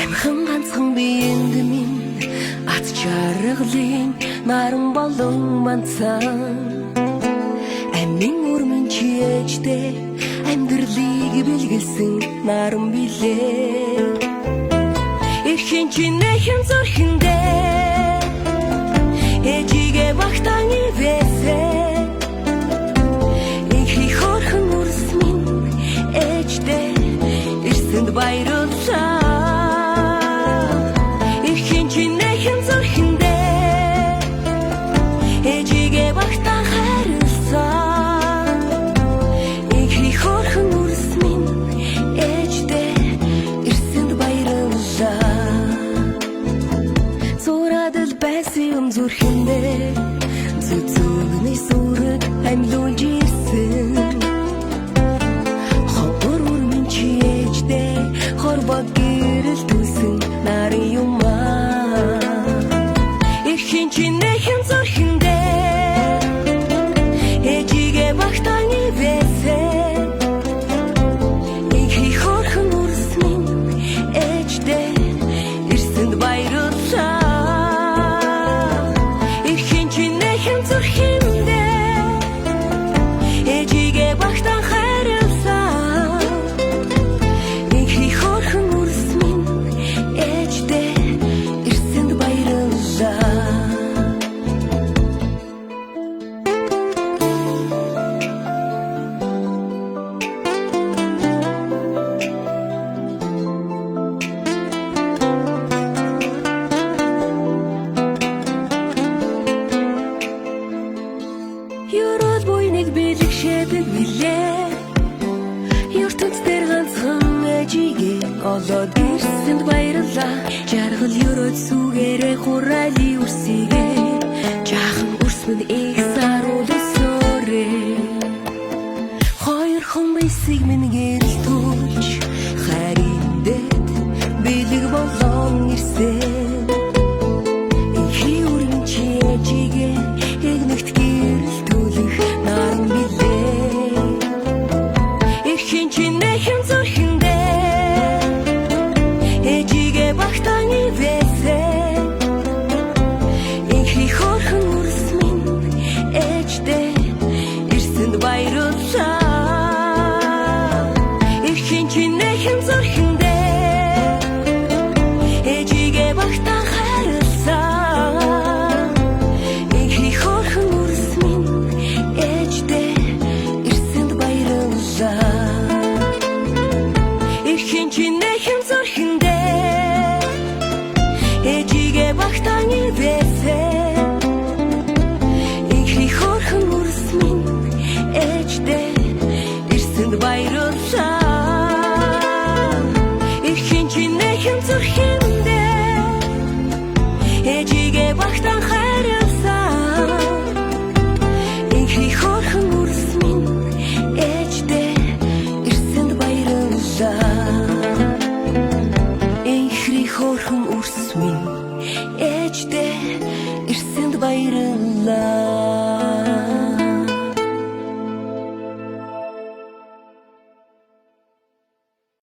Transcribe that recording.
Амхан ганцхан биенд минь ат чаргалын наран болон манцан амин өрмөн чиэжтэй амьдралыг бэлгэлсэн наран билээ эрхэн чинэхэн зөрхөндөө ээжигээ багтаан ивэсээ инхи хорхон үрс минь ээжтэй ирсэнд баярлалаа эрхэн чинэхэн зөрхөндөө ээжигээ багтаан хайрласан инхи хорхон үрс минь ээжтэй ирсэнд баярлалаа зурадал байсан зүрхэндээ зүзүгний сүрэг амьлуулж ирсэн ховор өрмөн чиэжтэй хорбог гэрэл түсэн нарын юмаа эрхэн чинэхэн зүрхэндээ ээжигээ багтаан ивэсээ инхи хорхон үрс минь ээжтэй ирсэнд баярлалаа эрхэн чинэхэн зүрхэндээ ээжигээ багтаан хайрласан инхи хорхон үрс минь ээжтэй ирсэнд баярлалаа Юрол буйныг бэлгшээдэг билээ ертөнц дээр ганцхан ээжигээ олоод ирсэнд баярлалаа жаргал ерөөд сүгээрээ хураали үрсигээ жаахан үрсмэнд их саруулсөөрэй хоёр хон бэсийг минь гэрэл түлж хариндет бэлэг болон ирсэн инхи өрмөн чиэжигээ эгнэгт гэрэл түлэх наран билээ эрхэн чинэхэн зүрхэндээ ээжигээ багтаан ивэсээ инхи хорхон үрс минь ээжтэй ирсэнд баярлалаа эрхэн чинэхэн зүрхэндээ ээжигээ багтаан хайрласан инхи хорхон үрс минь ээжтэй ирсэнд баярлалаа эрхэн чинэхэн зүрхэндээ ээжигээ багтаан ивэсээ инхи хорхон үрс минь ээжтэй ирсэнд баярлалаа эрхэн чинэхэн зүрхэндээ ээжигээ багтаан хайрласан